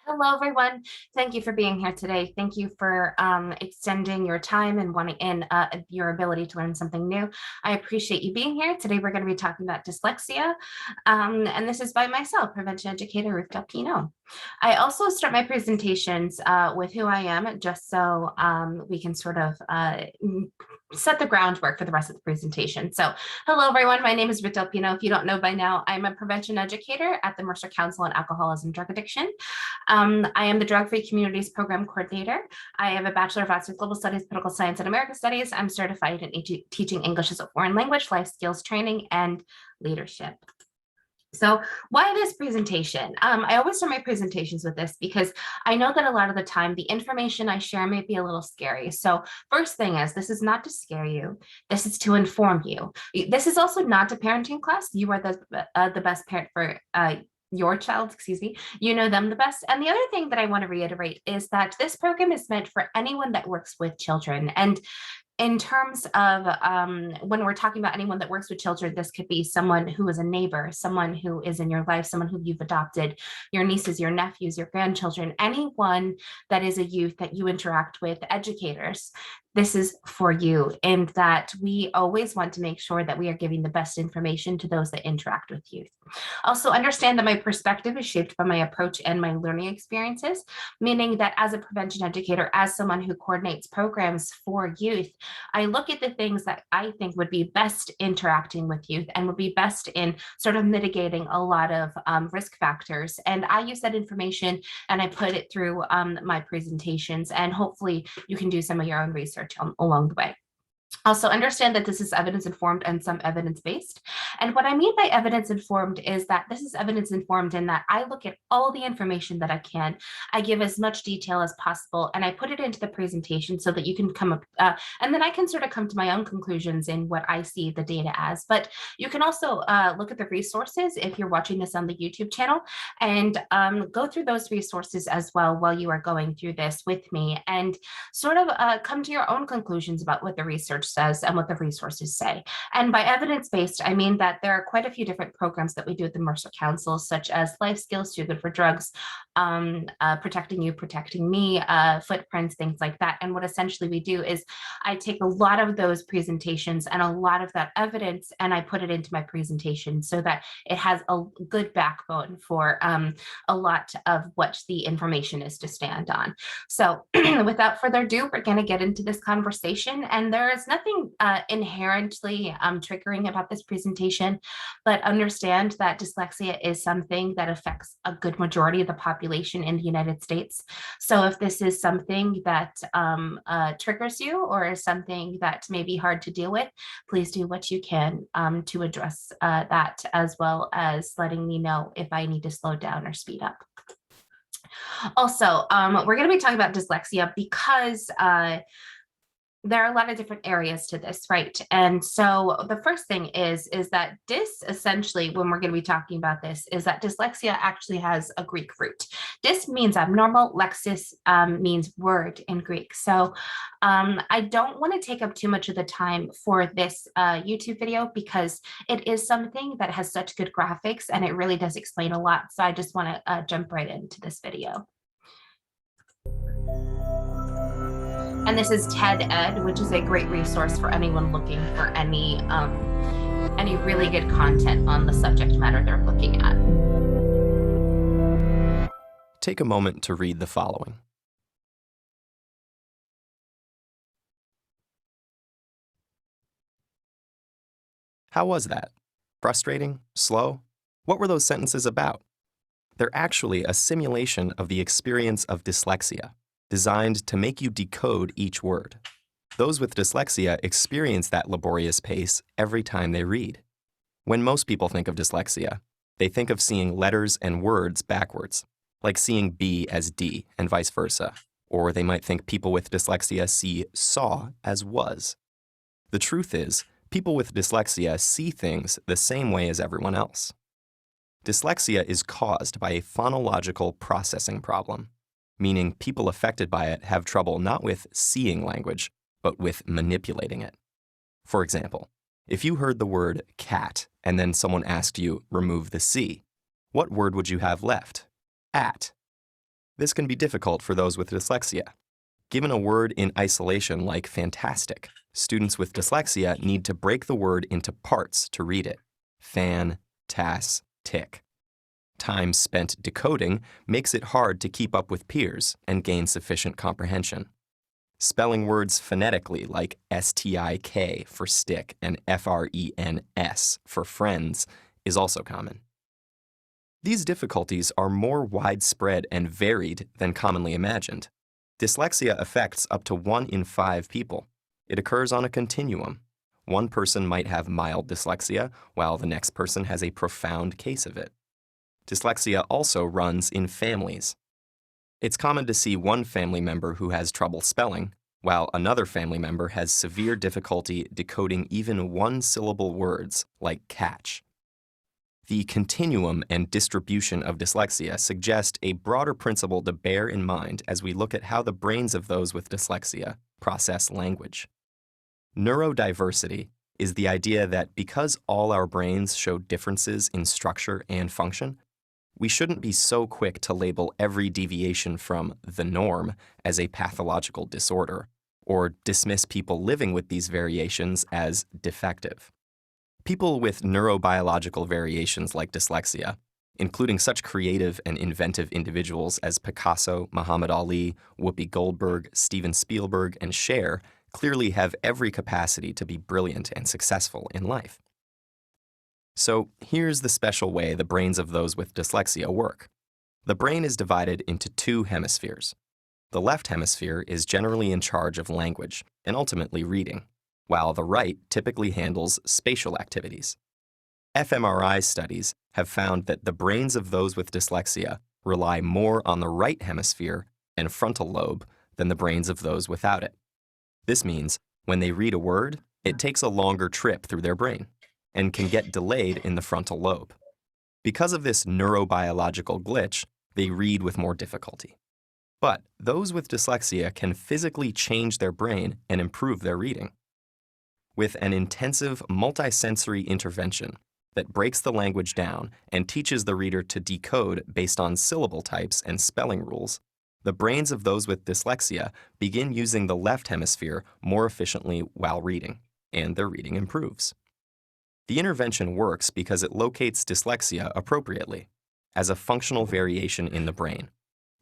Hello, everyone. Thank you for being here today. Thank you for extending your time and wanting in your ability to learn something new. I appreciate you being here. Today, we're going to be talking about dyslexia, and this is by myself, prevention educator Ruth Del Pino. I also start my presentations with who I am, just so we can sort of set the groundwork for the rest of the presentation. So hello, everyone. My name is Ruth Del Pino. If you don't know by now, I'm a prevention educator at the Mercer Council on Alcoholism and Drug Addiction. I am the Drug-Free Communities Program Coordinator. I have a Bachelor of Arts in Global Studies, Political Science, and American Studies. I'm certified in teaching English as a foreign language, life skills training, and leadership. So why this presentation? I always start my presentations with this because I know that a lot of the time the information I share may be a little scary. So first thing is, this is not to scare you. This is to inform you. This is also not a parenting class. You are the best parent for your child, you know them the best. And the other thing that I want to reiterate is that this program is meant for anyone that works with children. And in terms of when we're talking about anyone that works with children, this could be someone who is a neighbor, someone who is in your life, someone who you've adopted, your nieces, your nephews, your grandchildren, anyone that is a youth that you interact with, educators. This is for you, and that we always want to make sure that we are giving the best information to those that interact with youth. Also understand that my perspective is shaped by my approach and my learning experiences, meaning that as a prevention educator, as someone who coordinates programs for youth, I look at the things that I think would be best interacting with youth and would be best in sort of mitigating a lot of risk factors. And I use that information and I put it through my presentations, and hopefully you can do some of your own research along the way. Also understand that this is evidence-informed and some evidence-based. And what I mean by evidence-informed is that this is evidence-informed in that I look at all the information that I can, I give as much detail as possible, and I put it into the presentation so that you can come up, and then I can sort of come to my own conclusions in what I see the data as. But you can also look at the resources if you're watching this on the YouTube channel, and go through those resources as well while you are going through this with me, and sort of come to your own conclusions about what the research says and what the resources say. And by evidence-based, I mean that there are quite a few different programs that we do at the Mercer Council, such as Life Skills, Too Good for Drugs, Protecting You, Protecting Me, Footprints, things like that. And what essentially we do is I take a lot of those presentations and a lot of that evidence and I put it into my presentation so that it has a good backbone for a lot of what the information is to stand on. So without further ado, we're going to get into this conversation, and there is nothing inherently triggering about this presentation, but understand that dyslexia is something that affects a good majority of the population in the United States. So if this is something that triggers you or is something that may be hard to deal with, please do what you can to address that, as well as letting me know if I need to slow down or speed up. Also, we're going to be talking about dyslexia because there are a lot of different areas to this, right? And so the first thing is that essentially, when we're going to be talking about this, is that dyslexia actually has a Greek root. Dys means abnormal, lexis means word in Greek. So I don't want to take up too much of the time for this YouTube video because it is something that has such good graphics and it really does explain a lot. So I just want to jump right into this video. And this is TED Ed, which is a great resource for anyone looking for any really good content on the subject matter they're looking at. Take a moment to read the following. How was that? Frustrating? Slow? What were those sentences about? They're actually a simulation of the experience of dyslexia, designed to make you decode each word. Those with dyslexia experience that laborious pace every time they read. When most people think of dyslexia, they think of seeing letters and words backwards, like seeing B as D and vice versa. Or they might think people with dyslexia see saw as was. The truth is, people with dyslexia see things the same way as everyone else. Dyslexia is caused by a phonological processing problem, meaning people affected by it have trouble not with seeing language, but with manipulating it. For example, if you heard the word cat and then someone asked you, remove the C, what word would you have left? At. This can be difficult for those with dyslexia. Given a word in isolation like fantastic, students with dyslexia need to break the word into parts to read it. Fan, tas, tick. Time spent decoding makes it hard to keep up with peers and gain sufficient comprehension. Spelling words phonetically like STIK for stick and FRENS for friends is also common. These difficulties are more widespread and varied than commonly imagined. Dyslexia affects up to 1 in 5 people. It occurs on a continuum. One person might have mild dyslexia, while the next person has a profound case of it. Dyslexia also runs in families. It's common to see one family member who has trouble spelling, while another family member has severe difficulty decoding even one-syllable words like catch. The continuum and distribution of dyslexia suggest a broader principle to bear in mind as we look at how the brains of those with dyslexia process language. Neurodiversity is the idea that because all our brains show differences in structure and function, we shouldn't be so quick to label every deviation from the norm as a pathological disorder, or dismiss people living with these variations as defective. People with neurobiological variations like dyslexia, including such creative and inventive individuals as Picasso, Muhammad Ali, Whoopi Goldberg, Steven Spielberg, and Cher, clearly have every capacity to be brilliant and successful in life. So here's the special way the brains of those with dyslexia work. The brain is divided into 2 hemispheres. The left hemisphere is generally in charge of language and ultimately reading, while the right typically handles spatial activities. fMRI studies have found that the brains of those with dyslexia rely more on the right hemisphere and frontal lobe than the brains of those without it. This means when they read a word, it takes a longer trip through their brain and can get delayed in the frontal lobe. Because of this neurobiological glitch, they read with more difficulty. But those with dyslexia can physically change their brain and improve their reading. With an intensive multisensory intervention that breaks the language down and teaches the reader to decode based on syllable types and spelling rules, the brains of those with dyslexia begin using the left hemisphere more efficiently while reading, and their reading improves. The intervention works because it locates dyslexia appropriately, as a functional variation in the brain,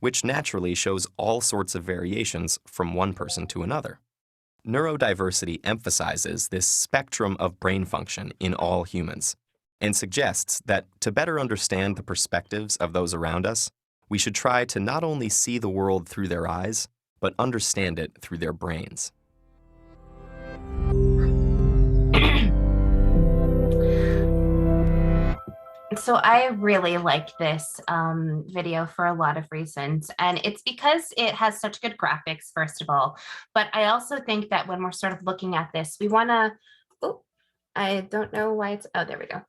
which naturally shows all sorts of variations from one person to another. Neurodiversity emphasizes this spectrum of brain function in all humans and suggests that to better understand the perspectives of those around us, we should try to not only see the world through their eyes, but understand it through their brains. So I really like this video for a lot of reasons, and it's because it has such good graphics, first of all, but I also think that when we're sort of looking at this, we want to, I don't know why it's, oh, there we go.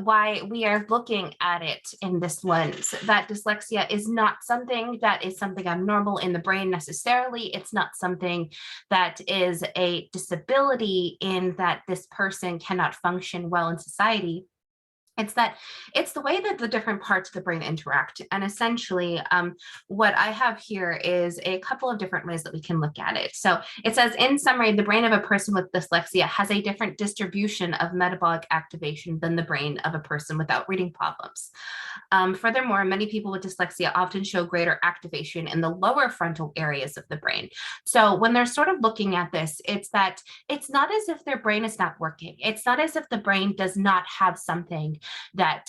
Why we are looking at it in this lens, that dyslexia is not something that is something abnormal in the brain necessarily. It's not something that is a disability in that this person cannot function well in society. It's that it's the way that the different parts of the brain interact. And essentially, what I have here is a couple of different ways that we can look at it. So it says, in summary, the brain of a person with dyslexia has a different distribution of metabolic activation than the brain of a person without reading problems. Furthermore, many people with dyslexia often show greater activation in the lower frontal areas of the brain. So when they're sort of looking at this, it's that it's not as if their brain is not working. It's not as if the brain does not have something that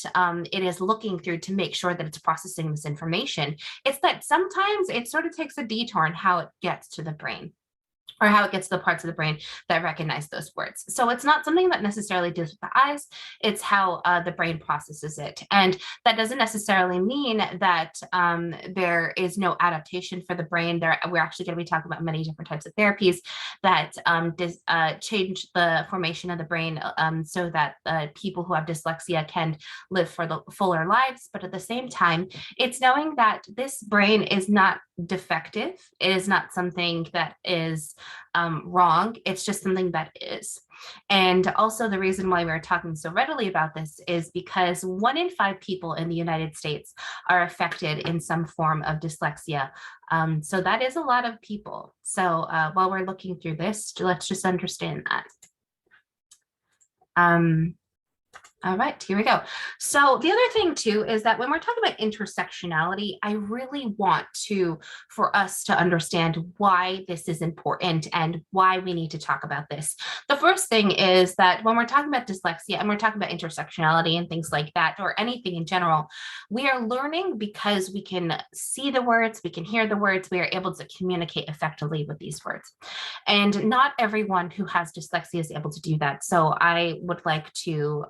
it is looking through to make sure that it's processing this information. It's that sometimes it sort of takes a detour in how it gets to the brain, or how it gets to the parts of the brain that recognize those words. So it's not something that necessarily deals with the eyes, it's how the brain processes it. And that doesn't necessarily mean that there is no adaptation for the brain. We're actually going to be talking about many different types of therapies that change the formation of the brain so that people who have dyslexia can live for the fuller lives. But at the same time, it's knowing that this brain is not defective. It is not something that is wrong. It's just something that is. And also the reason why we're talking so readily about this is because 1 in 5 people in the United States are affected in some form of dyslexia. So that is a lot of people. So while we're looking through this, let's just understand that. All right, here we go. So the other thing too is that when we're talking about intersectionality, I really want for us to understand why this is important and why we need to talk about this. The first thing is that when we're talking about dyslexia and we're talking about intersectionality and things like that, or anything in general, we are learning because we can see the words, we can hear the words, we are able to communicate effectively with these words. And not everyone who has dyslexia is able to do that. So I would like to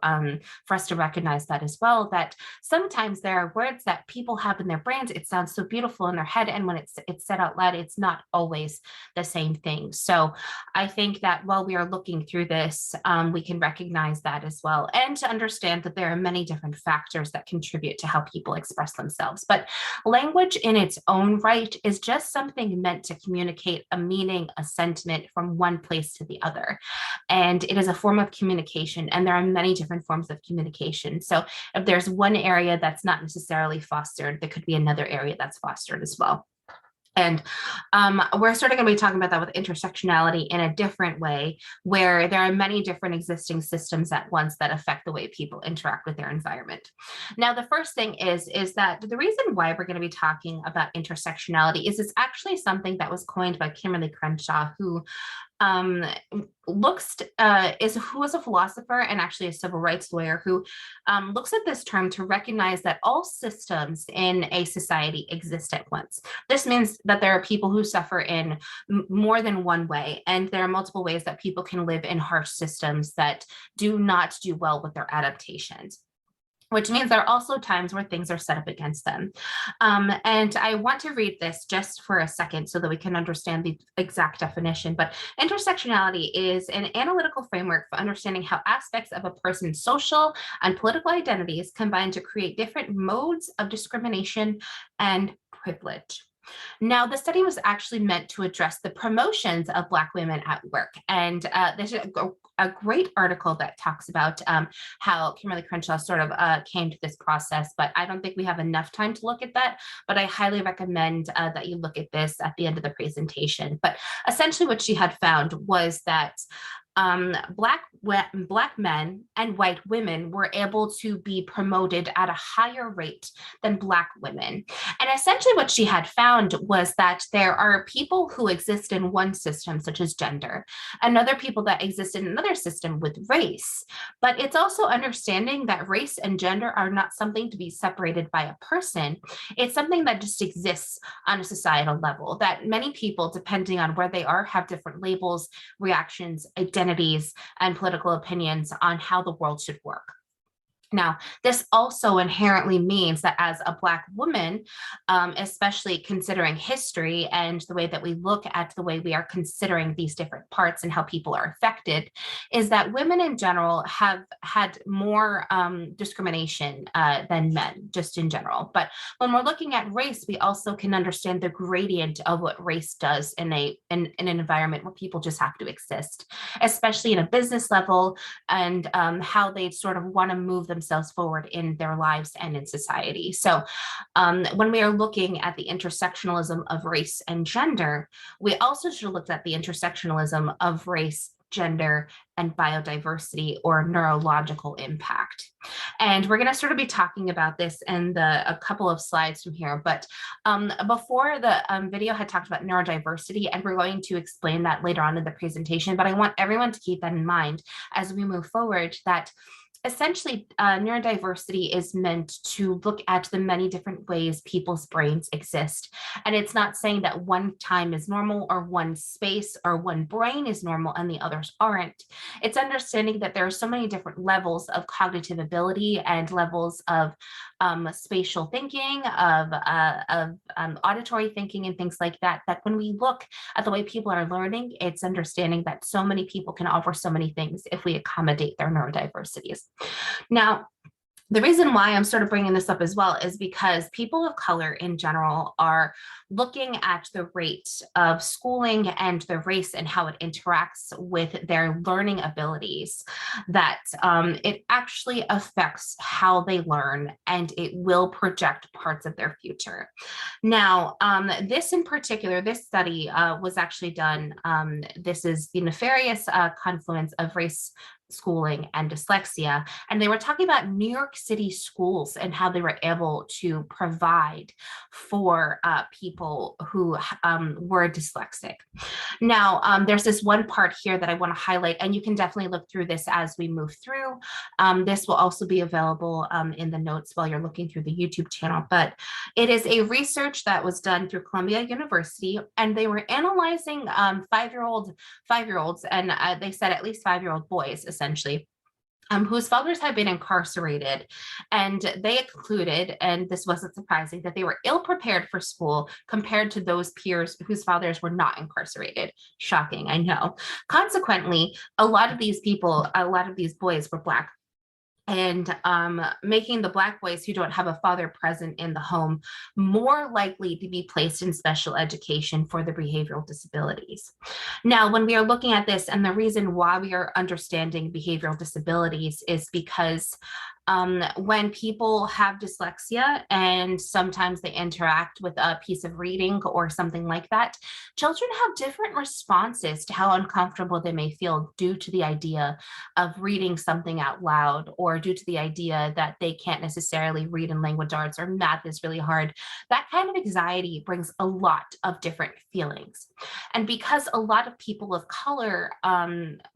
for us to recognize that as well, that sometimes there are words that people have in their brains. It sounds so beautiful in their head. And when it's said out loud, it's not always the same thing. So I think that while we are looking through this, we can recognize that as well. And to understand that there are many different factors that contribute to how people express themselves. But language in its own right is just something meant to communicate a meaning, a sentiment from one place to the other. And it is a form of communication. And there are many different forms of communication. So if there's one area that's not necessarily fostered, there could be another area that's fostered as well. And we're sort of going to be talking about that with intersectionality in a different way, where there are many different existing systems at once that affect the way people interact with their environment. Now, the first thing is that the reason why we're going to be talking about intersectionality is it's actually something that was coined by Kimberly Crenshaw, who was a philosopher and actually a civil rights lawyer who looks at this term to recognize that all systems in a society exist at once. This means that there are people who suffer in more than one way, and there are multiple ways that people can live in harsh systems that do not do well with their adaptations, which means there are also times where things are set up against them. And I want to read this just for a second so that we can understand the exact definition. But intersectionality is an analytical framework for understanding how aspects of a person's social and political identities combine to create different modes of discrimination and privilege. Now, the study was actually meant to address the promotions of Black women at work. And there's a great article that talks about how Kimberly Crenshaw sort of came to this process, but I don't think we have enough time to look at that. But I highly recommend that you look at this at the end of the presentation. But essentially what she had found was that Black men and white women were able to be promoted at a higher rate than Black women. And essentially what she had found was that there are people who exist in one system, such as gender, and other people that exist in another system with race. But it's also understanding that race and gender are not something to be separated by a person. It's something that just exists on a societal level, that many people, depending on where they are, have different labels, reactions, identities, and political opinions on how the world should work. Now, this also inherently means that as a Black woman, especially considering history and the way that we look at the way we are considering these different parts and how people are affected, is that women in general have had more discrimination than men, just in general. But when we're looking at race, we also can understand the gradient of what race does in an environment where people just have to exist, especially in a business level, and how they sort of want to move themselves forward in their lives and in society. So when we are looking at the intersectionalism of race and gender, we also should look at the intersectionalism of race, gender, and biodiversity or neurological impact. And we're going to sort of be talking about this in a couple of slides from here. But before the video had talked about neurodiversity, and we're going to explain that later on in the presentation. But I want everyone to keep that in mind as we move forward, that essentially, neurodiversity is meant to look at the many different ways people's brains exist. And it's not saying that one time is normal or one space or one brain is normal and the others aren't. It's understanding that there are so many different levels of cognitive ability and levels of spatial thinking, of auditory thinking and things like that, that when we look at the way people are learning, it's understanding that so many people can offer so many things if we accommodate their neurodiversities. Now, The reason why I'm sort of bringing this up as well is because people of color in general are looking at the rate of schooling and the race and how it interacts with their learning abilities, that it actually affects how they learn and it will project parts of their future. Now, this in particular, this study was actually done. This is the nefarious confluence of race, schooling, and dyslexia. And they were talking about New York City schools and how they were able to provide for people who were dyslexic. Now, there's this one part here that I want to highlight, and you can definitely look through this as we move through. This will also be available in the notes while you're looking through the YouTube channel, but it is a research that was done through Columbia University, and they were analyzing five-year-olds, and they said at least five-year-old boys, essentially, whose fathers had been incarcerated. And they concluded, and this wasn't surprising, that they were ill prepared for school compared to those peers whose fathers were not incarcerated. Shocking, I know. Consequently, a lot of these boys were Black, and making the Black boys who don't have a father present in the home more likely to be placed in special education for their behavioral disabilities. Now, when we are looking at this, and the reason why we are understanding behavioral disabilities is because when people have dyslexia and sometimes they interact with a piece of reading or something like that, children have different responses to how uncomfortable they may feel due to the idea of reading something out loud, or due to the idea that they can't necessarily read in language arts, or math is really hard. That kind of anxiety brings a lot of different feelings. And because a lot of people of color,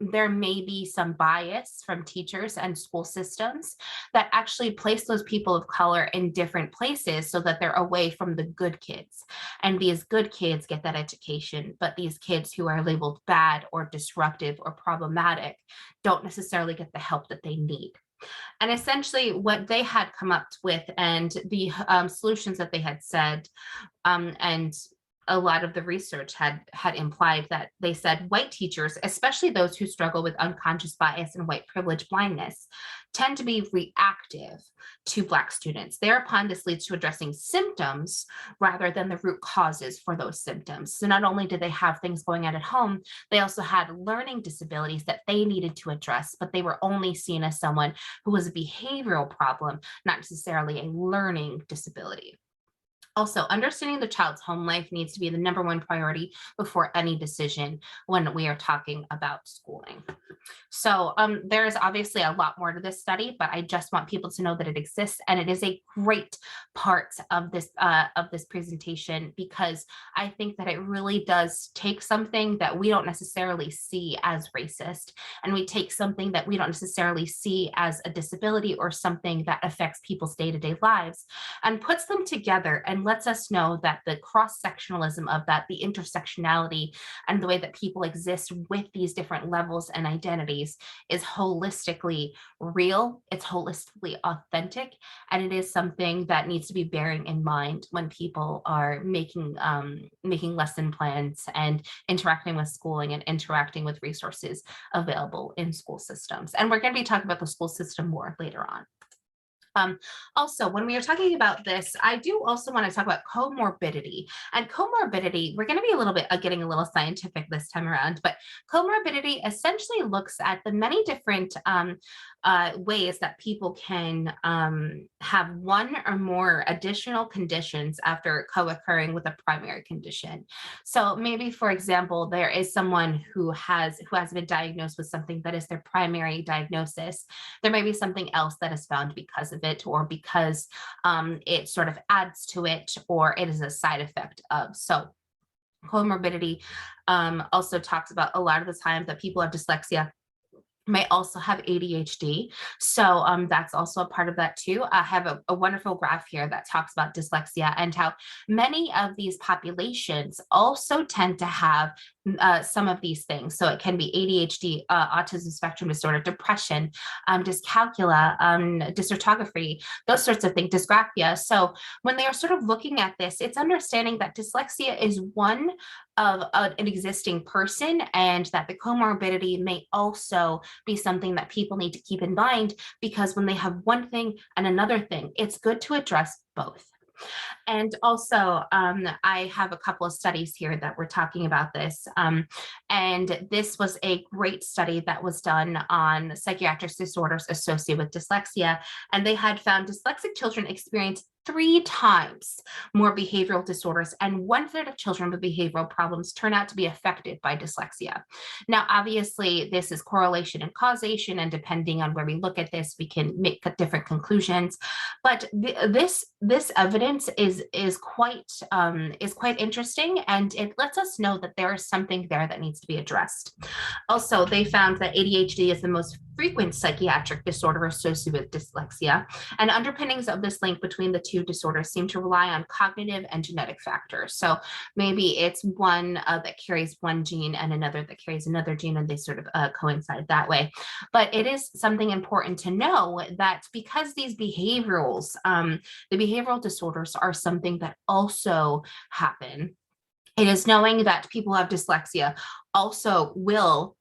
there may be some bias from teachers and school systems that actually place those people of color in different places so that they're away from the good kids. And these good kids get that education, but these kids who are labeled bad or disruptive or problematic don't necessarily get the help that they need. And essentially what they had come up with, and the solutions that they had said, and a lot of the research had implied, that they said white teachers, especially those who struggle with unconscious bias and white privilege blindness, tend to be reactive to Black students. Thereupon, this leads to addressing symptoms rather than the root causes for those symptoms. So not only did they have things going on at home, they also had learning disabilities that they needed to address, but they were only seen as someone who was a behavioral problem, not necessarily a learning disability. Also, understanding the child's home life needs to be the #1 priority before any decision when we are talking about schooling. So there is obviously a lot more to this study, but I just want people to know that it exists, and it is a great part of this presentation, because I think that it really does take something that we don't necessarily see as racist, and we take something that we don't necessarily see as a disability or something that affects people's day-to-day lives, and puts them together and lets us know that the cross-sectionalism of that, the intersectionality, and the way that people exist with these different levels and identities is holistically real, it's holistically authentic, and it is something that needs to be bearing in mind when people are making lesson plans and interacting with schooling and interacting with resources available in school systems. And we're going to be talking about the school system more later on. Also, when we are talking about this, I do also want to talk about comorbidity. And comorbidity, we're going to be a little bit getting a little scientific this time around, but comorbidity essentially looks at the many different ways that people can have one or more additional conditions after co-occurring with a primary condition. So maybe, for example, there is someone who has been diagnosed with something that is their primary diagnosis. There may be something else that is found because of it, or because it sort of adds to it, or it is a side effect of. So comorbidity also talks about a lot of the time that people have dyslexia may also have ADHD. So that's also a part of that too. I have a wonderful graph here that talks about dyslexia and how many of these populations also tend to have some of these things. So it can be ADHD, autism spectrum disorder, depression, dyscalculia, dysorthography, those sorts of things, dysgraphia. So when they are sort of looking at this, it's understanding that dyslexia is one of an existing person, and that the comorbidity may also be something that people need to keep in mind, because when they have one thing and another thing, it's good to address both. And also, I have a couple of studies here that were talking about this. And this was a great study that was done on psychiatric disorders associated with dyslexia. And they had found dyslexic children experience 3 times more behavioral disorders, and 1/3 of children with behavioral problems turn out to be affected by dyslexia. Now, obviously, this is correlation and causation, and depending on where we look at this, we can make different conclusions. But this evidence is quite interesting, and it lets us know that there is something there that needs to be addressed. Also, they found that ADHD is the most frequent psychiatric disorder associated with dyslexia, and underpinnings of this link between the two disorders seem to rely on cognitive and genetic factors. So maybe it's one that carries one gene and another that carries another gene, and they sort of coincide that way. But it is something important to know that because these behaviorals, the behavioral disorders are something that also happen, it is knowing that people who have dyslexia also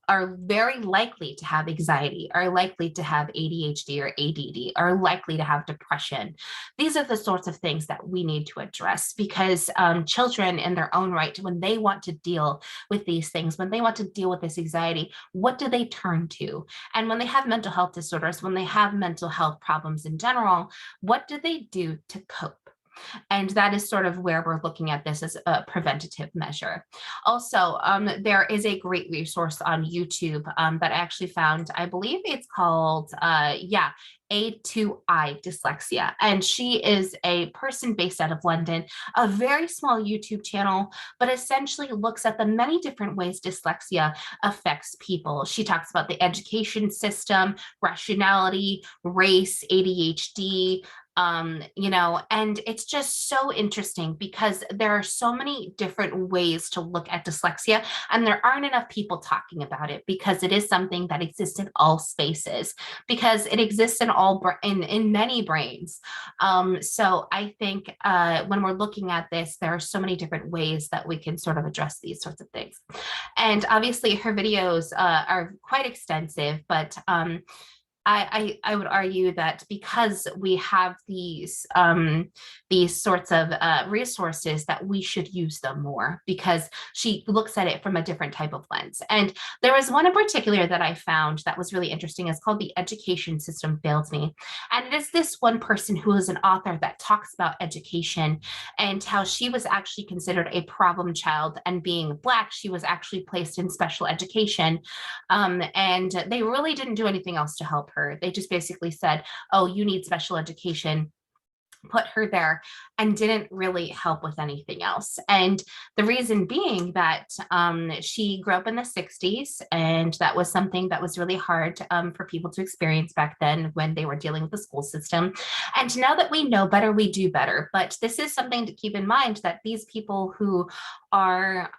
are very likely to have anxiety, are likely to have ADHD or ADD, are likely to have depression. These are the sorts of things that we need to address, because children in their own right, when they want to deal with these things, when they want to deal with this anxiety, what do they turn to? And when they have mental health disorders, when they have mental health problems in general, what do they do to cope? And that is sort of where we're looking at this as a preventative measure. Also, there is a great resource on YouTube that I actually found. I believe it's called, A2I Dyslexia. And she is a person based out of London, a very small YouTube channel, but essentially looks at the many different ways dyslexia affects people. She talks about the education system, rationality, race, ADHD, and it's just so interesting because there are so many different ways to look at dyslexia, and there aren't enough people talking about it because it is something that exists in all spaces, because it exists in many brains. So I think when we're looking at this, there are so many different ways that we can sort of address these sorts of things. And obviously her videos are quite extensive, but I would argue that because we have these sorts of resources, that we should use them more, because she looks at it from a different type of lens. And there was one in particular that I found that was really interesting. It's called The Education System Fails Me. And it is this one person who is an author that talks about education and how she was actually considered a problem child, and being Black, she was actually placed in special education. And they really didn't do anything else to help her. They just basically said, oh, you need special education, put her there, and didn't really help with anything else. And the reason being that she grew up in the 60s, and that was something that was really hard for people to experience back then when they were dealing with the school system. And now that we know better, we do better. But this is something to keep in mind, that these people who are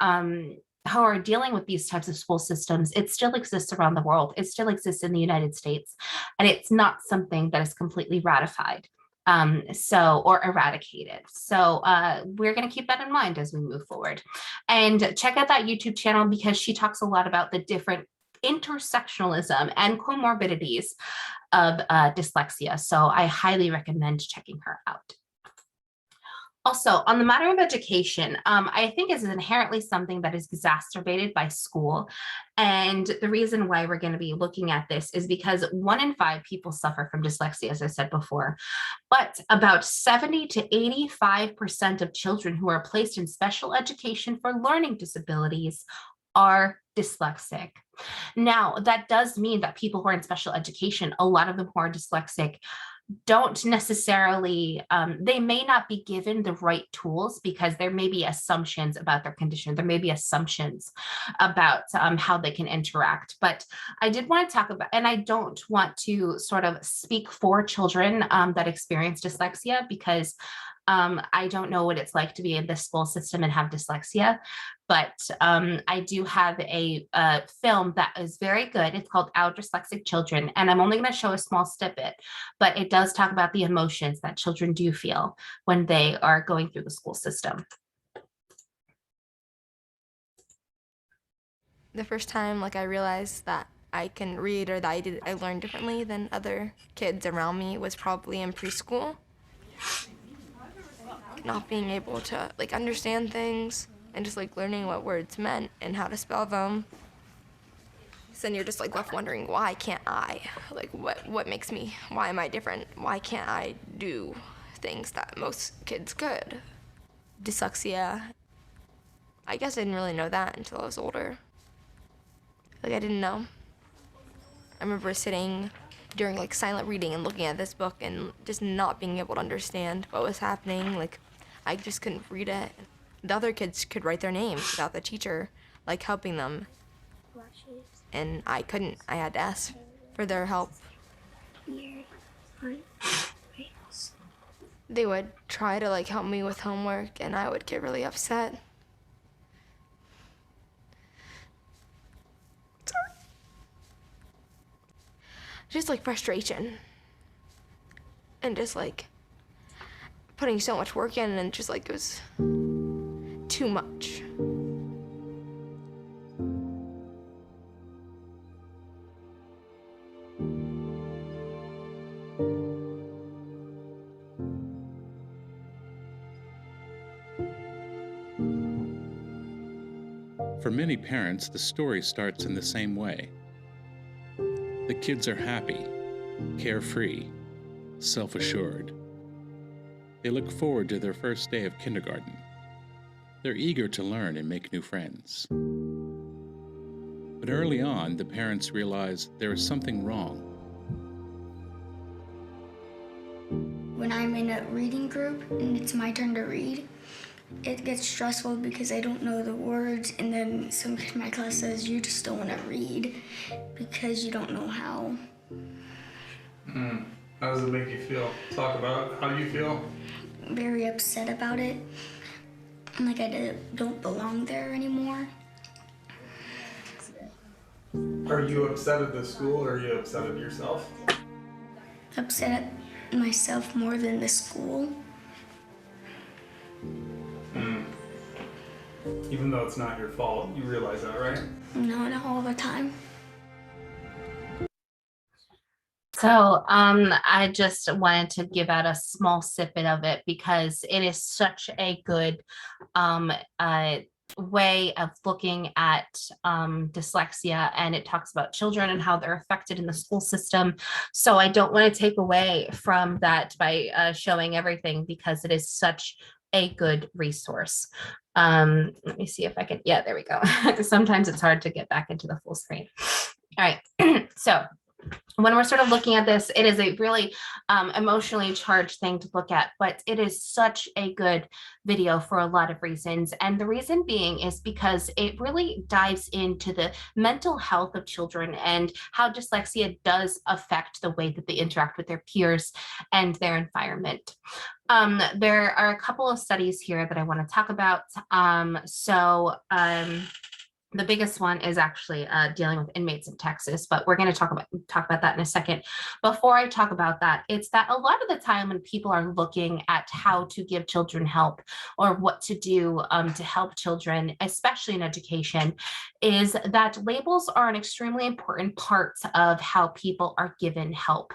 dealing with these types of school systems, it still exists around the world. It still exists in the United States, and it's not something that is completely ratified or eradicated. So we're going to keep that in mind as we move forward. And check out that YouTube channel, because she talks a lot about the different intersectionalism and comorbidities of dyslexia. So I highly recommend checking her out. Also, on the matter of education, I think is inherently something that is exacerbated by school. And the reason why we're going to be looking at this is because 1 in 5 people suffer from dyslexia, as I said before. But about 70 to 85% of children who are placed in special education for learning disabilities are dyslexic. Now, that does mean that people who are in special education, a lot of them who are dyslexic, don't necessarily, they may not be given the right tools, because there may be assumptions about their condition. There may be assumptions about how they can interact. But I did want to talk about, and I don't want to sort of speak for children that experience dyslexia, because I don't know what it's like to be in the school system and have dyslexia, but I do have a film that is very good. It's called Our Dyslexic Children, and I'm only going to show a small snippet, but it does talk about the emotions that children do feel when they are going through the school system. The first time, like, I realized that I can read, or that I learned differently than other kids around me, was probably in preschool. Not being able to, like, understand things and just, like, learning what words meant and how to spell them. So then you're just, like, left wondering, why can't I? Like, what makes me, why am I different? Why can't I do things that most kids could? Dyslexia, I guess I didn't really know that until I was older. Like, I didn't know. I remember sitting during, like, silent reading and looking at this book and just not being able to understand what was happening. Like, I just couldn't read it. The other kids could write their names without the teacher, like, helping them. And I couldn't. I had to ask for their help. They would try to, like, help me with homework, and I would get really upset. Just, like, frustration. And just, like, putting so much work in, and just, like, it was too much. For many parents, the story starts in the same way. The kids are happy, carefree, self-assured. They look forward to their first day of kindergarten. They're eager to learn and make new friends. But early on, the parents realize there is something wrong. When I'm in a reading group and it's my turn to read, it gets stressful because I don't know the words, and then some kid in my class says, you just don't want to read because you don't know how. How does it make you feel? Talk about how you feel. Very upset about it. And like I don't belong there anymore. Are you upset at the school, or are you upset at yourself? Upset at myself more than the school. Even though it's not your fault, you realize that, right? No, not all the time. So I just wanted to give out a small snippet of it because it is such a good way of looking at dyslexia, and it talks about children and how they're affected in the school system. So I don't want to take away from that by showing everything, because it is such a good resource. Let me see if I can, yeah, there we go. Sometimes it's hard to get back into the full screen. All right, so when we're sort of looking at this, it is a really emotionally charged thing to look at, but it is such a good video for a lot of reasons. And the reason being is because it really dives into the mental health of children and how dyslexia does affect the way that they interact with their peers and their environment. There are a couple of studies here that I want to talk about. The biggest one is actually dealing with inmates in Texas, but we're going to talk about that in a second. Before I talk about that, it's that a lot of the time when people are looking at how to give children help or what to do to help children, especially in education, is that labels are an extremely important part of how people are given help.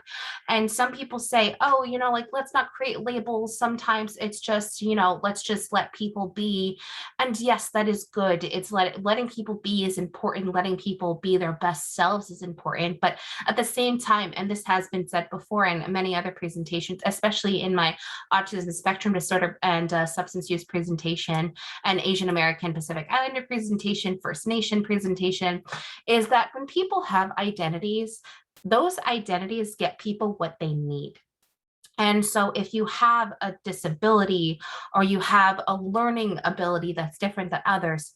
And some people say, oh, like, let's not create labels. Sometimes it's just, let's just let people be. And yes, that is good. It's letting people be is important. Letting people be their best selves is important. But at the same time, and this has been said before in many other presentations, especially in my autism spectrum disorder and substance use presentation, and Asian American Pacific Islander presentation, First Nation presentation, is that when people have identities, those identities get people what they need. And so if you have a disability or you have a learning ability that's different than others,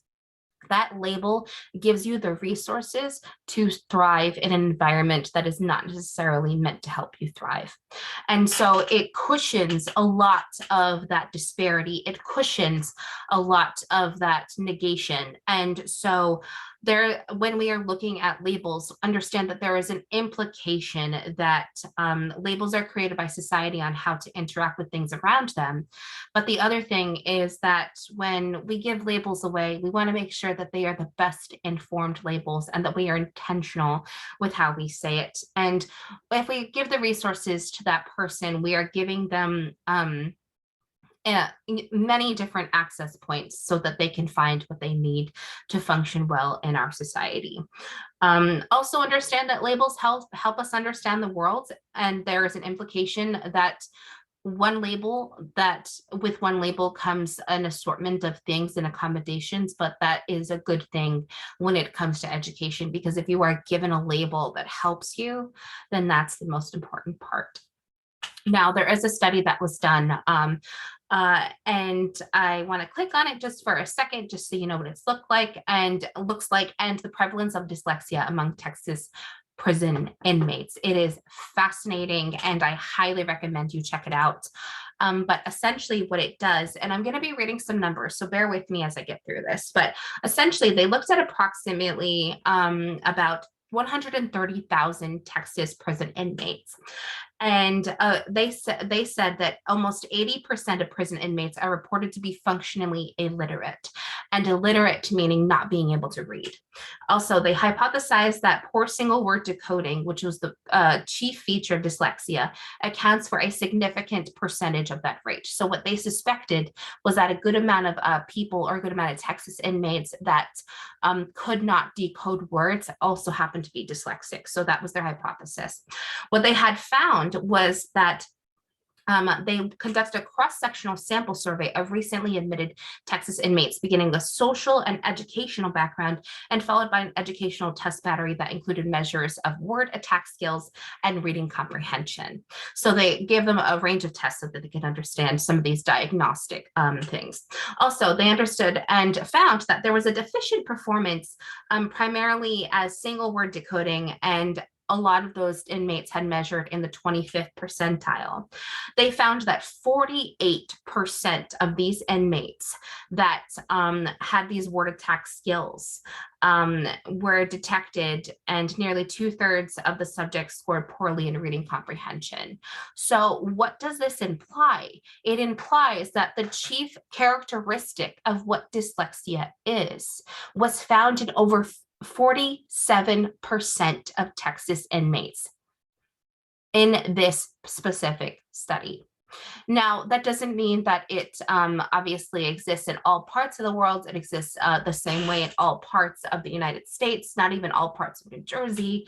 that label gives you the resources to thrive in an environment that is not necessarily meant to help you thrive. And so it cushions a lot of that disparity. It cushions a lot of that negation. And so when we are looking at labels, understand that there is an implication that labels are created by society on how to interact with things around them. But the other thing is that when we give labels away, we want to make sure that they are the best informed labels and that we are intentional with how we say it. And if we give the resources to that person, we are giving them many different access points so that they can find what they need to function well in our society. Also understand that labels help us understand the world, and there is an implication that with one label comes an assortment of things and accommodations, but that is a good thing when it comes to education, because if you are given a label that helps you, then that's the most important part. Now, there is a study that was done, and I want to click on it just for a second, just so you know what it's looks like, and the prevalence of dyslexia among Texas prison inmates. It is fascinating, and I highly recommend you check it out. But essentially what it does, and I'm going to be reading some numbers, so bear with me as I get through this, but essentially they looked at approximately about 130,000 Texas prison inmates. And they said that almost 80% of prison inmates are reported to be functionally illiterate, and illiterate meaning not being able to read. Also, they hypothesized that poor single word decoding, which was the chief feature of dyslexia, accounts for a significant percentage of that rate. So what they suspected was that a good amount of people, or a good amount of Texas inmates that could not decode words also happened to be dyslexic. So that was their hypothesis. What they had found was that they conducted a cross-sectional sample survey of recently admitted Texas inmates, beginning with social and educational background and followed by an educational test battery that included measures of word attack skills and reading comprehension. So they gave them a range of tests so that they could understand some of these diagnostic things. Also, they understood and found that there was a deficient performance primarily as single word decoding, and a lot of those inmates had measured in the 25th percentile. They found that 48% of these inmates that had these word attack skills were detected, and nearly 2/3 of the subjects scored poorly in reading comprehension. So what does this imply? It implies that the chief characteristic of what dyslexia is was found in over 47% of Texas inmates in this specific study. Now, that doesn't mean that it obviously exists in all parts of the world. It exists the same way in all parts of the United States, not even all parts of New Jersey.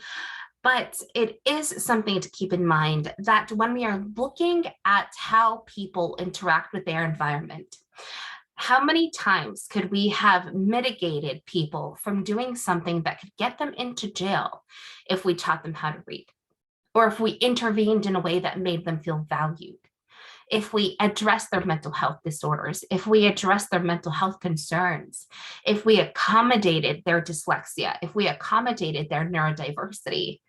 But it is something to keep in mind that when we are looking at how people interact with their environment, how many times could we have mitigated people from doing something that could get them into jail if we taught them how to read, or if we intervened in a way that made them feel valued, if we addressed their mental health disorders, if we addressed their mental health concerns, if we accommodated their dyslexia, if we accommodated their neurodiversity?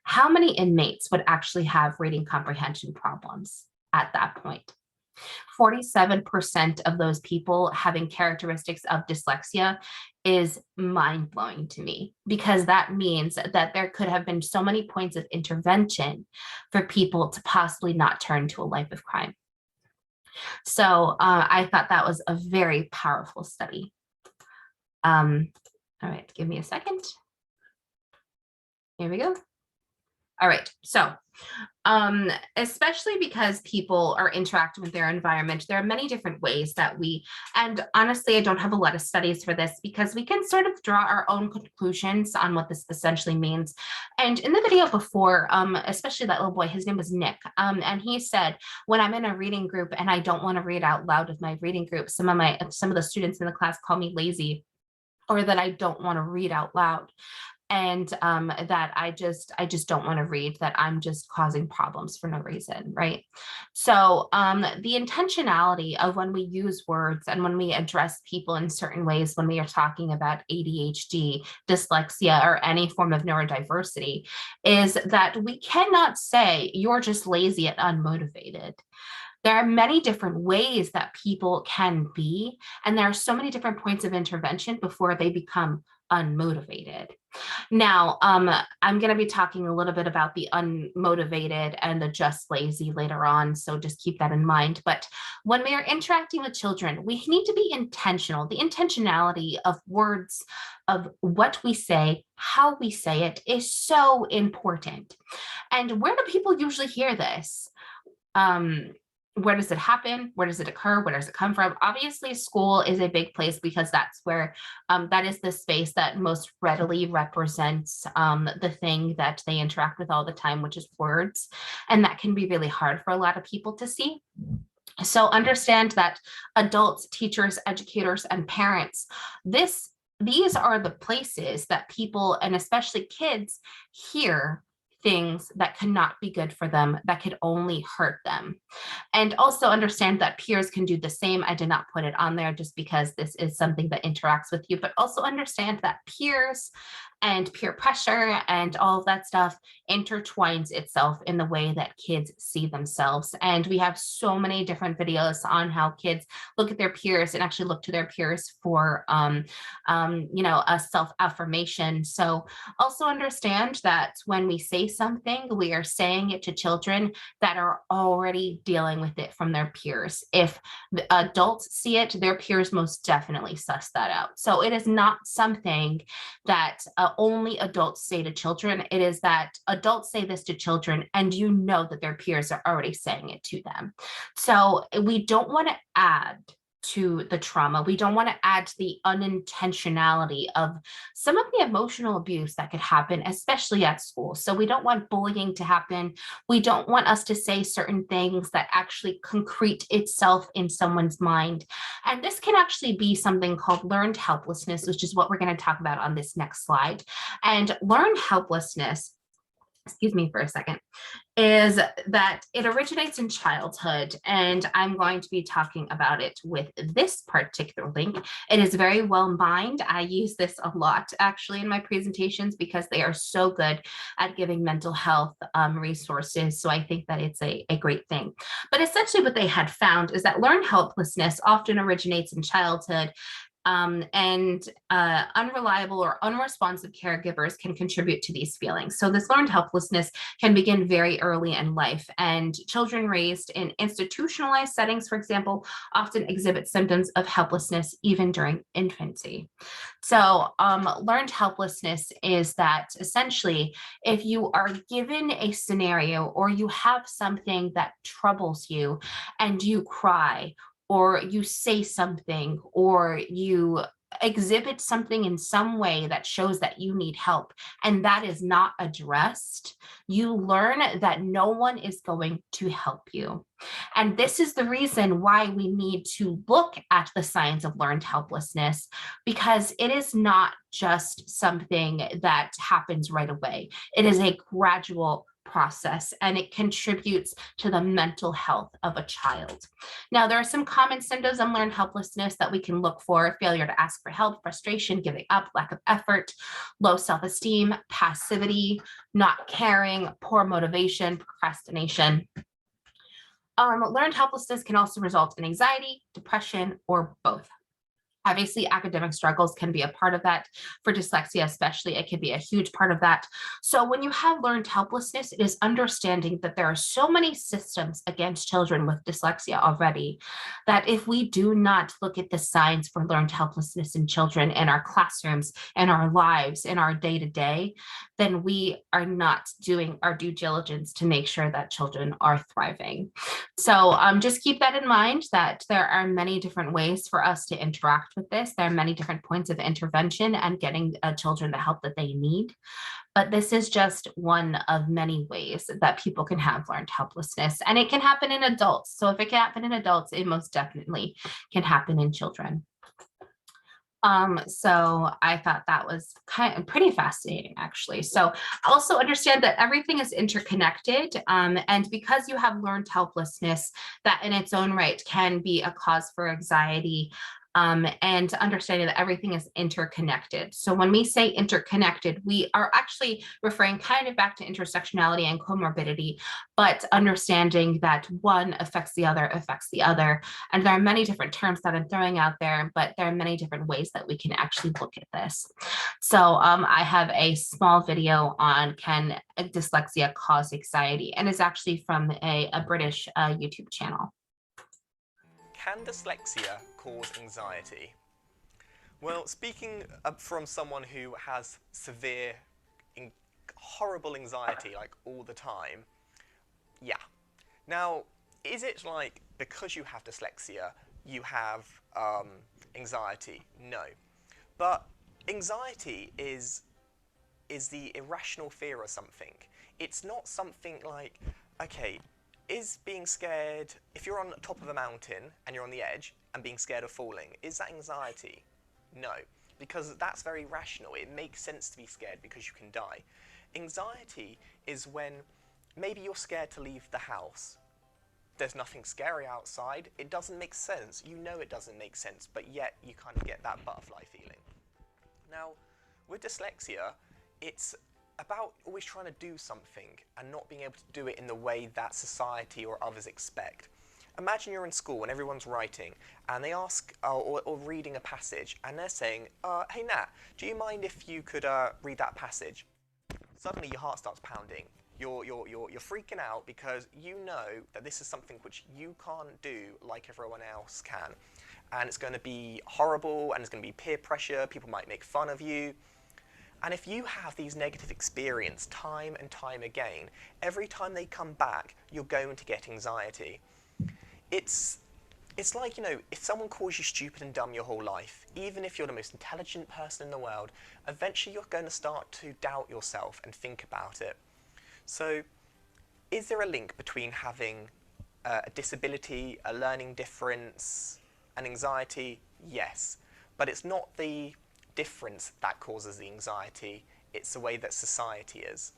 How many inmates would actually have reading comprehension problems at that point? 47% of those people having characteristics of dyslexia is mind-blowing to me, because that means that there could have been so many points of intervention for people to possibly not turn to a life of crime. So I thought that was a very powerful study. All right, give me a second. Here we go. All right, so especially because people are interacting with their environment, there are many different ways that and honestly, I don't have a lot of studies for this because we can sort of draw our own conclusions on what this essentially means. And in the video before, especially that little boy, his name was Nick, and he said, when I'm in a reading group and I don't want to read out loud with my reading group, some of the students in the class call me lazy, or that I don't want to read out loud. and that I just don't want to read, that I'm just causing problems for no reason, right? So the intentionality of when we use words and when we address people in certain ways, when we are talking about ADHD, dyslexia, or any form of neurodiversity, is that we cannot say you're just lazy and unmotivated. There are many different ways that people can be, and there are so many different points of intervention before they become unmotivated. Now, I'm going to be talking a little bit about the unmotivated and the just lazy later on, so just keep that in mind. But when we are interacting with children, we need to be intentional. The intentionality of words, of what we say, how we say it, is so important. And where do people usually hear this? Where does it happen? Where does it occur? Where does it come from? Obviously, school is a big place because that's where that is the space that most readily represents the thing that they interact with all the time, which is words. And that can be really hard for a lot of people to see. So understand that adults, teachers, educators, and parents, these are the places that people, and especially kids, hear things that could not be good for them, that could only hurt them. And also understand that peers can do the same. I did not put it on there just because this is something that interacts with you, but also understand that peers and peer pressure and all of that stuff intertwines itself in the way that kids see themselves. And we have so many different videos on how kids look at their peers and actually look to their peers for, a self-affirmation. So also understand that when we say something, we are saying it to children that are already dealing with it from their peers. If the adults see it, their peers most definitely suss that out. So it is not something that only adults say to children. It is that adults say this to children, and you know that their peers are already saying it to them. So we don't want to add to the trauma. We don't want to add to the unintentionality of some of the emotional abuse that could happen, especially at school. So we don't want bullying to happen. We don't want us to say certain things that actually concrete itself in someone's mind. And this can actually be something called learned helplessness, which is what we're going to talk about on this next slide. And learned helplessness, excuse me for a second, is that it originates in childhood, and I'm going to be talking about it with this particular link. It is very well mined. I use this a lot actually in my presentations because they are so good at giving mental health resources. So I think that it's a great thing. But essentially what they had found is that learned helplessness often originates in childhood, and unreliable or unresponsive caregivers can contribute to these feelings. So this learned helplessness can begin very early in life, and children raised in institutionalized settings, for example, often exhibit symptoms of helplessness even during infancy. So learned helplessness is that essentially if you are given a scenario or you have something that troubles you and you cry, or you say something, or you exhibit something in some way that shows that you need help, and that is not addressed, you learn that no one is going to help you. And this is the reason why we need to look at the signs of learned helplessness, because it is not just something that happens right away. It is a gradual process, and it contributes to the mental health of a child. Now, there are some common symptoms of learned helplessness that we can look for: failure to ask for help, frustration, giving up, lack of effort, low self-esteem, passivity, not caring, poor motivation, procrastination. Learned helplessness can also result in anxiety, depression, or both. Obviously, academic struggles can be a part of that. For dyslexia especially, it can be a huge part of that. So when you have learned helplessness, it is understanding that there are so many systems against children with dyslexia already, that if we do not look at the signs for learned helplessness in children in our classrooms, in our lives, in our day-to-day, then we are not doing our due diligence to make sure that children are thriving. So just keep that in mind, that there are many different ways for us to interact with this. There are many different points of intervention and getting children the help that they need. But this is just one of many ways that people can have learned helplessness, and it can happen in adults. So if it can happen in adults, it most definitely can happen in children. So I thought that was kind of pretty fascinating, actually. So also understand that everything is interconnected. And because you have learned helplessness, that in its own right can be a cause for anxiety. And understanding that everything is interconnected. So when we say interconnected, we are actually referring kind of back to intersectionality and comorbidity, but understanding that one affects the other, and there are many different terms that I'm throwing out there, but there are many different ways that we can actually look at this. So I have a small video on can dyslexia cause anxiety, and it's actually from a British YouTube channel. Can dyslexia cause anxiety? Well, speaking from someone who has severe, horrible anxiety like all the time, yeah. Now, is it like because you have dyslexia, you have anxiety? No. But anxiety is the irrational fear of something. It's not something like, okay, is being scared, if you're on the top of a mountain and you're on the edge and being scared of falling, is that anxiety? No, because that's very rational. It makes sense to be scared because you can die. Anxiety is when maybe you're scared to leave the house. There's nothing scary outside. It doesn't make sense. You know it doesn't make sense, but yet you kind of get that butterfly feeling. Now, with dyslexia, it's about always trying to do something and not being able to do it in the way that society or others expect. Imagine you're in school and everyone's writing and they ask, or reading a passage, and they're saying, hey Nat, do you mind if you could read that passage? Suddenly your heart starts pounding. You're freaking out because you know that this is something which you can't do like everyone else can. And it's going to be horrible, and it's going to be peer pressure, people might make fun of you. And if you have these negative experiences time and time again, every time they come back, you're going to get anxiety. It's like, you know, if someone calls you stupid and dumb your whole life, even if you're the most intelligent person in the world, eventually you're going to start to doubt yourself and think about it. So, is there a link between having a disability, a learning difference, and anxiety? Yes, but it's not the difference that causes the anxiety, it's the way that society is.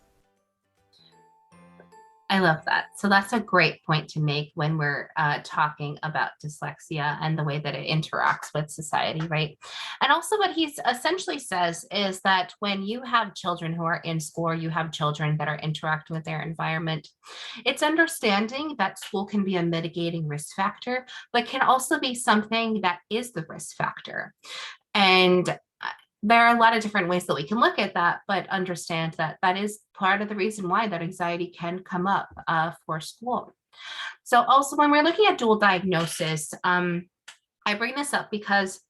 I love that. So that's a great point to make when we're talking about dyslexia and the way that it interacts with society, right? And also what he essentially says is that when you have children who are in school, or you have children that are interacting with their environment, it's understanding that school can be a mitigating risk factor, but can also be something that is the risk factor. And there are a lot of different ways that we can look at that, but understand that that is part of the reason why that anxiety can come up for school. So also when we're looking at dual diagnosis, I bring this up because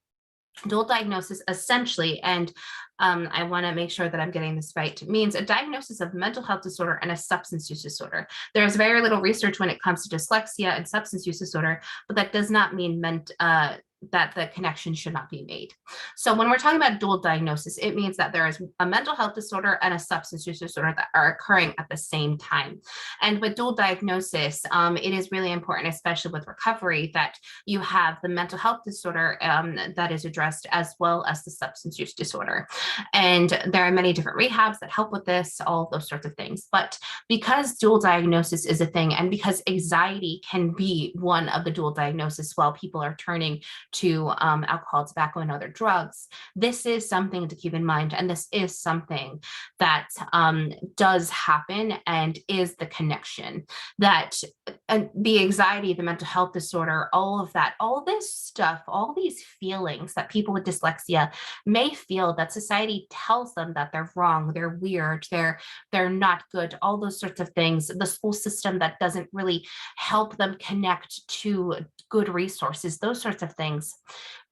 dual diagnosis essentially, and I want to make sure that I'm getting this right, means a diagnosis of mental health disorder and a substance use disorder. There's very little research when it comes to dyslexia and substance use disorder, but that does not mean that the connection should not be made. So when we're talking about dual diagnosis, it means that there is a mental health disorder and a substance use disorder that are occurring at the same time. And with dual diagnosis, it is really important, especially with recovery, that you have the mental health disorder that is addressed as well as the substance use disorder. And there are many different rehabs that help with this, all those sorts of things. But because dual diagnosis is a thing, and because anxiety can be one of the dual diagnosis while people are turning to alcohol, tobacco, and other drugs, this is something to keep in mind. And this is something that does happen and is the connection that the anxiety, the mental health disorder, all of that, all this stuff, all these feelings that people with dyslexia may feel that society tells them that they're wrong, they're weird, they're not good, all those sorts of things, the school system that doesn't really help them connect to good resources, those sorts of things.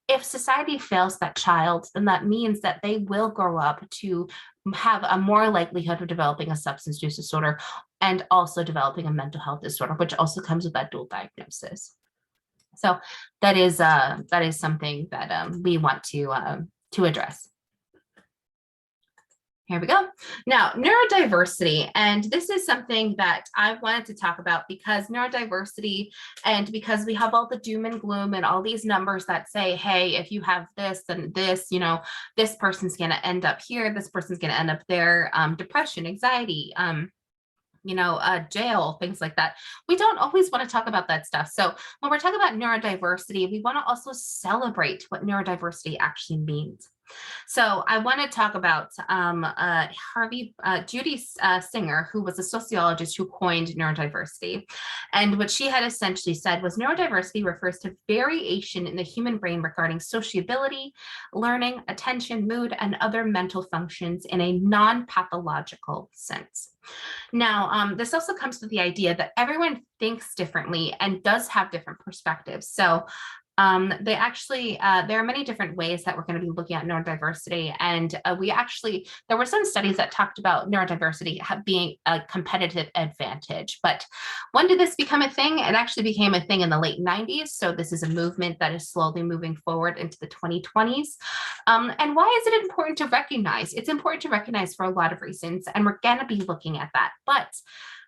If society fails that child, then that means that they will grow up to have a more likelihood of developing a substance use disorder and also developing a mental health disorder, which also comes with that dual diagnosis. So that is something that we want to address. Here we go. Now, neurodiversity, and this is something that I wanted to talk about because neurodiversity, and because we have all the doom and gloom and all these numbers that say, hey, if you have this and this, you know, this person's going to end up here, this person's going to end up there, depression, anxiety, jail, things like that. We don't always want to talk about that stuff. So when we're talking about neurodiversity, we want to also celebrate what neurodiversity actually means. So I want to talk about Judy Singer, who was a sociologist who coined neurodiversity. And what she had essentially said was neurodiversity refers to variation in the human brain regarding sociability, learning, attention, mood, and other mental functions in a non-pathological sense. Now, this also comes with the idea that everyone thinks differently and does have different perspectives. So there are many different ways that we're going to be looking at neurodiversity. And there were some studies that talked about neurodiversity being a competitive advantage. But when did this become a thing? It actually became a thing in the late 90s. So this is a movement that is slowly moving forward into the 2020s. And why is it important to recognize? It's important to recognize for a lot of reasons, and we're going to be looking at that. But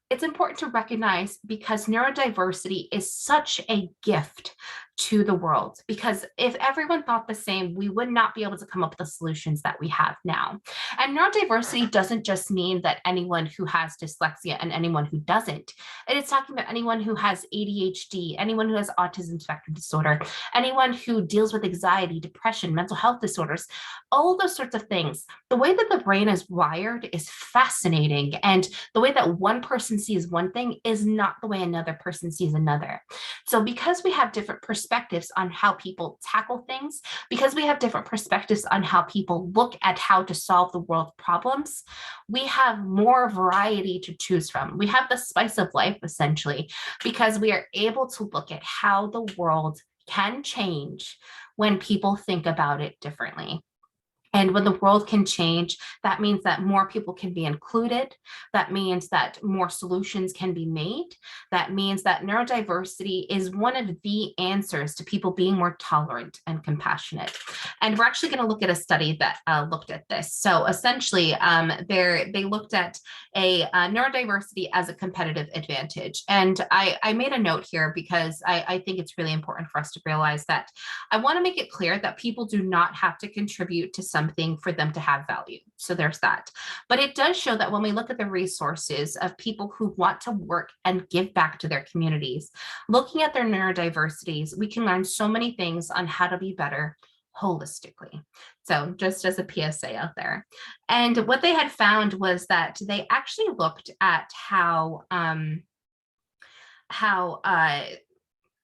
it's important to recognize because neurodiversity is such a gift to the world, because if everyone thought the same, we would not be able to come up with the solutions that we have now. And neurodiversity doesn't just mean that anyone who has dyslexia and anyone who doesn't. It is talking about anyone who has ADHD, anyone who has autism spectrum disorder, anyone who deals with anxiety, depression, mental health disorders, all those sorts of things. The way that the brain is wired is fascinating. And the way that one person sees one thing is not the way another person sees another. So because we have different perspectives on how people tackle things, because we have different perspectives on how people look at how to solve the world's problems, we have more variety to choose from. We have the spice of life, essentially, because we are able to look at how the world can change when people think about it differently. And when the world can change, that means that more people can be included. That means that more solutions can be made. That means that neurodiversity is one of the answers to people being more tolerant and compassionate. And we're actually going to look at a study that looked at this. So essentially, they looked at a neurodiversity as a competitive advantage. And I made a note here because I think it's really important for us to realize that I want to make it clear that people do not have to contribute to something for them to have value. So there's that. But it does show that when we look at the resources of people who want to work and give back to their communities, looking at their neurodiversities, we can learn so many things on how to be better holistically. So just as a PSA out there. And what they had found was that they actually looked at how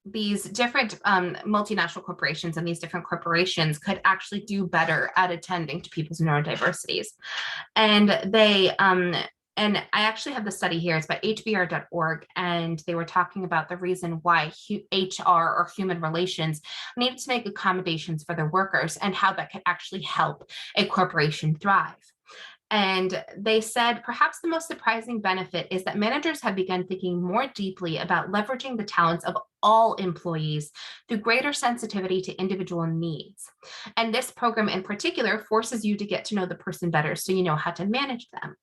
these different multinational corporations and these different corporations could actually do better at attending to people's neurodiversities. And and I actually have the study here. It's by hbr.org, and they were talking about the reason why HR, or human relations, needed to make accommodations for their workers and how that could actually help a corporation thrive. And they said perhaps the most surprising benefit is that managers have begun thinking more deeply about leveraging the talents of all employees through greater sensitivity to individual needs. And this program in particular forces you to get to know the person better so you know how to manage them.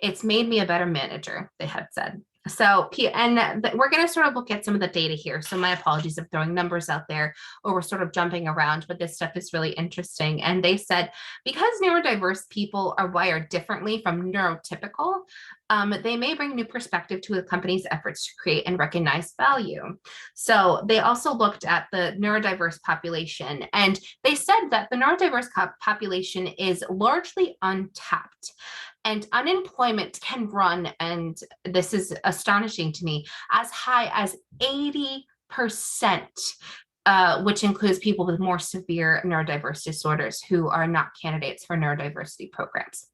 It's made me a better manager, they had said. So, we're going to sort of look at some of the data here. So my apologies if throwing numbers out there or we're sort of jumping around, but this stuff is really interesting. And they said, because neurodiverse people are wired differently from neurotypical, they may bring new perspective to a company's efforts to create and recognize value. So they also looked at the neurodiverse population, and they said that the neurodiverse population is largely untapped. And unemployment can run, and this is astonishing to me, as high as 80%, which includes people with more severe neurodiverse disorders who are not candidates for neurodiversity programs.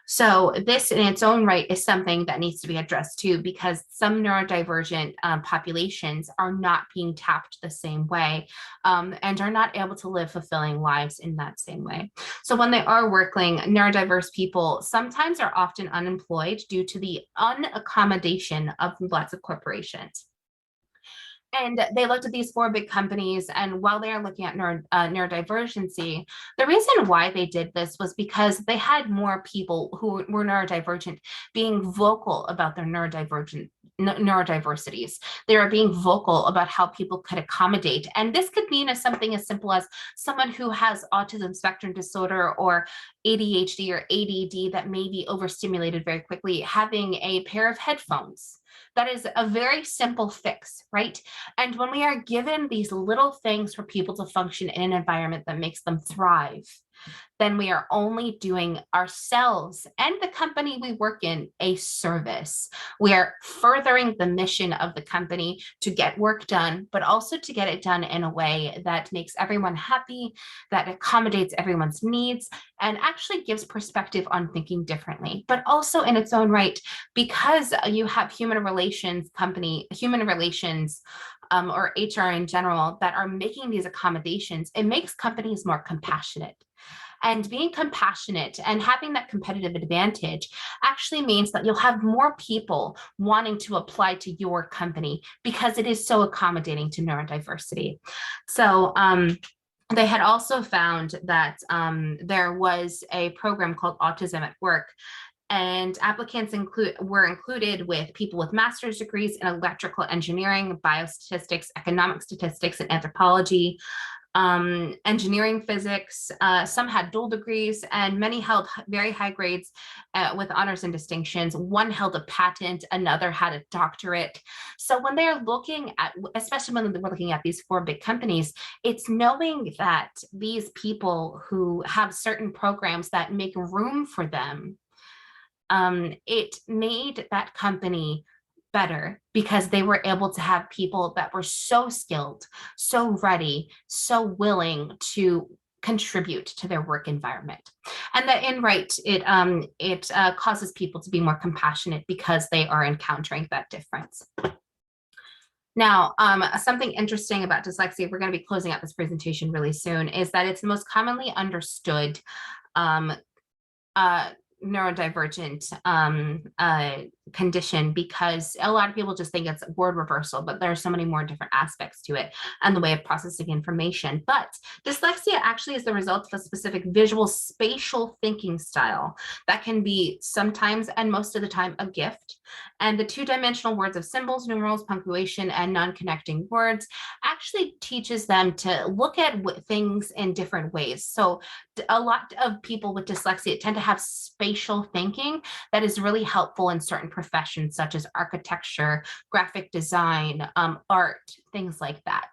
So this in its own right is something that needs to be addressed too, because some neurodivergent populations are not being tapped the same way and are not able to live fulfilling lives in that same way. So when they are working, neurodiverse people sometimes are often unemployed due to the unaccommodation of lots of corporations. And they looked at these 4 big companies, and while they are looking at neurodivergency, the reason why they did this was because they had more people who were neurodivergent being vocal about their neurodiversities. They are being vocal about how people could accommodate. And this could mean as something as simple as someone who has autism spectrum disorder or ADHD or ADD that may be overstimulated very quickly, having a pair of headphones. That is a very simple fix, right? And when we are given these little things for people to function in an environment that makes them thrive, then we are only doing ourselves and the company we work in a service. We are furthering the mission of the company to get work done, but also to get it done in a way that makes everyone happy, that accommodates everyone's needs, and actually gives perspective on thinking differently, but also in its own right, because you have human relations, or HR in general that are making these accommodations, it makes companies more compassionate. And being compassionate and having that competitive advantage actually means that you'll have more people wanting to apply to your company because it is so accommodating to neurodiversity. So they had also found that there was a program called Autism at Work, and applicants were included with people with master's degrees in electrical engineering, biostatistics, economic statistics, and anthropology, engineering, physics. Some had dual degrees, and many held very high grades with honors and distinctions. One held a patent, another had a doctorate. So when they're looking at, especially when we're looking at these 4 big companies, it's knowing that these people who have certain programs that make room for them, it made that company better because they were able to have people that were so skilled, so ready, so willing to contribute to their work environment. And that in right, it causes people to be more compassionate because they are encountering that difference. Now, something interesting about dyslexia, we're going to be closing out this presentation really soon, is that it's the most commonly understood neurodivergent condition, because a lot of people just think it's word reversal, but there are so many more different aspects to it and the way of processing information. But dyslexia actually is the result of a specific visual spatial thinking style that can be sometimes and most of the time a gift. And the 2-dimensional words of symbols, numerals, punctuation, and non-connecting words actually teaches them to look at things in different ways. So a lot of people with dyslexia tend to have spatial thinking that is really helpful in certain professions such as architecture, graphic design, art, things like that.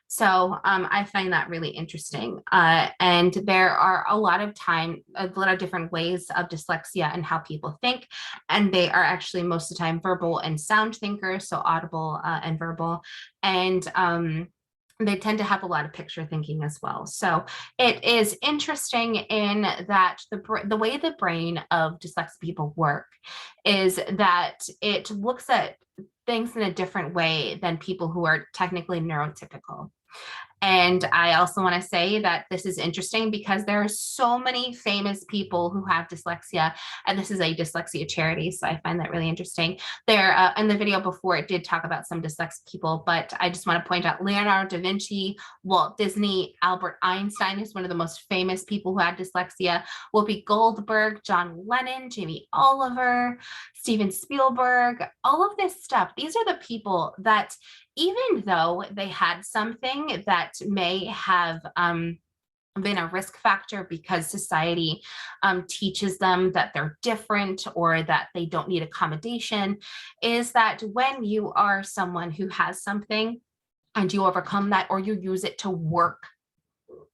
So I find that really interesting. And there are a lot of different ways of dyslexia and how people think. And they are actually most of the time verbal and sound thinkers, so audible and verbal. And they tend to have a lot of picture thinking as well. So it is interesting in that the way the brain of dyslexic people work is that it looks at things in a different way than people who are technically neurotypical. And I also want to say that this is interesting because there are so many famous people who have dyslexia, and this is a dyslexia charity, so I find that really interesting. There, in the video before, it did talk about some dyslexic people, but I just want to point out Leonardo da Vinci, Walt Disney, Albert Einstein is one of the most famous people who had dyslexia, Whoopi Goldberg, John Lennon, Jamie Oliver, Steven Spielberg, all of this stuff. These are the people that, even though they had something that may have been a risk factor because society teaches them that they're different or that they don't need accommodation, is that when you are someone who has something and you overcome that, or you use it to work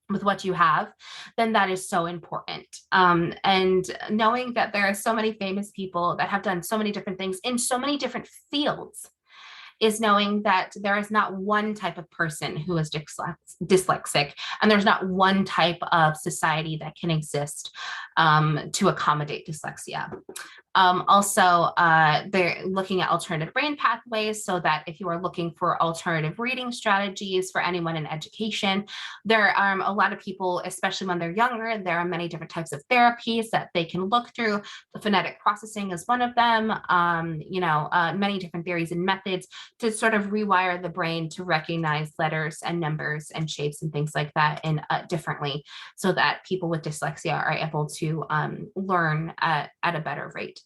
with what you have, then that is so important. And knowing that there are so many famous people that have done so many different things in so many different fields is knowing that there is not one type of person who is dyslexic, and there's not one type of society that can exist to accommodate dyslexia. Also, they're looking at alternative brain pathways, so that if you are looking for alternative reading strategies for anyone in education, there are a lot of people, especially when they're younger, there are many different types of therapies that they can look through. The phonetic processing is one of them, many different theories and methods to sort of rewire the brain to recognize letters and numbers and shapes and things like that in differently, so that people with dyslexia are able to learn at a better rate.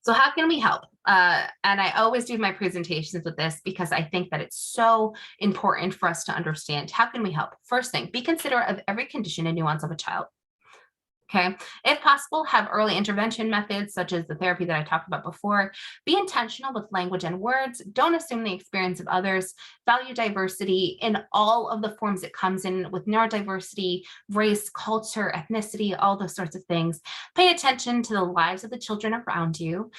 So how can we help? And I always do my presentations with this because I think that it's so important for us to understand. How can we help? First thing, be considerate of every condition and nuance of a child. Okay, if possible, have early intervention methods such as the therapy that I talked about before. Be intentional with language and words. Don't assume the experience of others. Value diversity in all of the forms it comes in, with neurodiversity, race, culture, ethnicity, all those sorts of things. Pay attention to the lives of the children around you,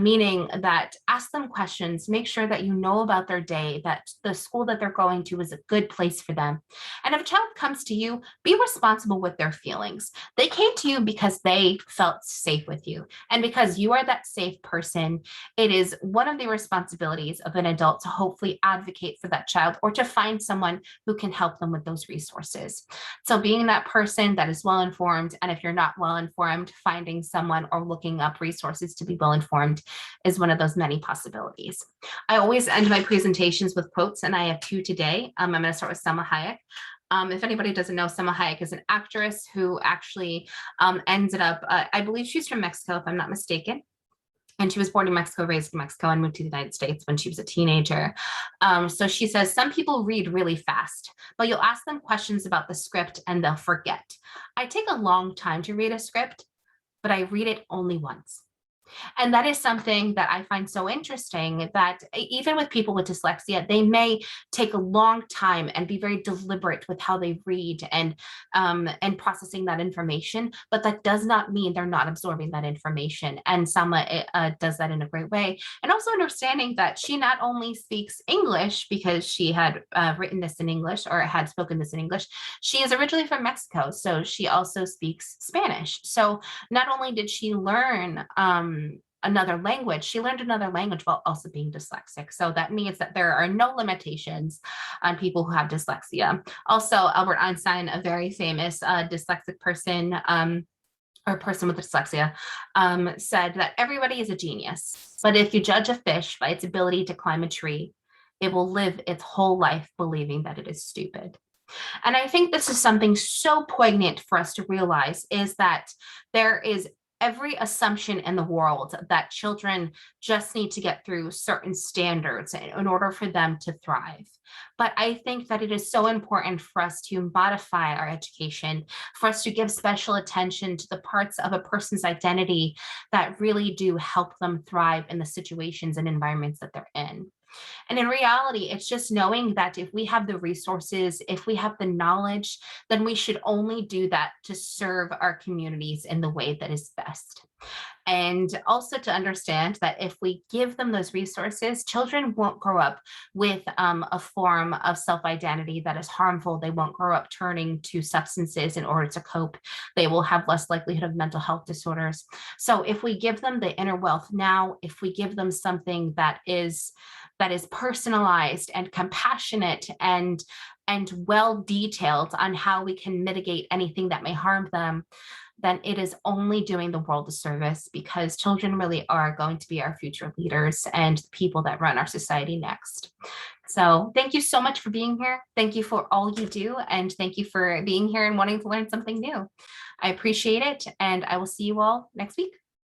meaning that ask them questions, make sure that you know about their day, that the school that they're going to is a good place for them. And if a child comes to you, be responsible with their feelings. They came to you because they felt safe with you. And because you are that safe person, it is one of the responsibilities of an adult to hopefully advocate for that child, or to find someone who can help them with those resources. So being that person that is well-informed, and if you're not well-informed, finding someone or looking up resources to be well-informed is one of those many possibilities. I always end my presentations with quotes, and I have two today. I'm going to start with Selma Hayek. If anybody doesn't know, Selma Hayek is an actress who actually ended up, I believe she's from Mexico, if I'm not mistaken. And she was born in Mexico, raised in Mexico, and moved to the United States when she was a teenager. So she says, some people read really fast, but you'll ask them questions about the script and they'll forget. I take a long time to read a script, but I read it only once. And that is something that I find so interesting, that even with people with dyslexia, they may take a long time and be very deliberate with how they read and processing that information, but that does not mean they're not absorbing that information. And Selma does that in a great way. And also understanding that she not only speaks English because she had written this in English, or had spoken this in English, she is originally from Mexico, so she also speaks Spanish. So not only did she learn another language, she learned another language while also being dyslexic. So that means that there are no limitations on people who have dyslexia. Also, Albert Einstein, a very famous dyslexic person, or person with dyslexia, said that everybody is a genius, but if you judge a fish by its ability to climb a tree, it will live its whole life believing that it is stupid. And I think this is something so poignant for us to realize, is that there is every assumption in the world that children just need to get through certain standards in order for them to thrive. But I think that it is so important for us to modify our education, for us to give special attention to the parts of a person's identity that really do help them thrive in the situations and environments that they're in. And in reality, it's just knowing that if we have the resources, if we have the knowledge, then we should only do that to serve our communities in the way that is best. And also to understand that if we give them those resources, children won't grow up with a form of self-identity that is harmful. They won't grow up turning to substances in order to cope. They will have less likelihood of mental health disorders. So if we give them the inner wealth now, if we give them something that is personalized and compassionate and well detailed on how we can mitigate anything that may harm them, then it is only doing the world a service, because children really are going to be our future leaders and the people that run our society next. So thank you so much for being here. Thank you for all you do. And thank you for being here and wanting to learn something new. I appreciate it. And I will see you all next week.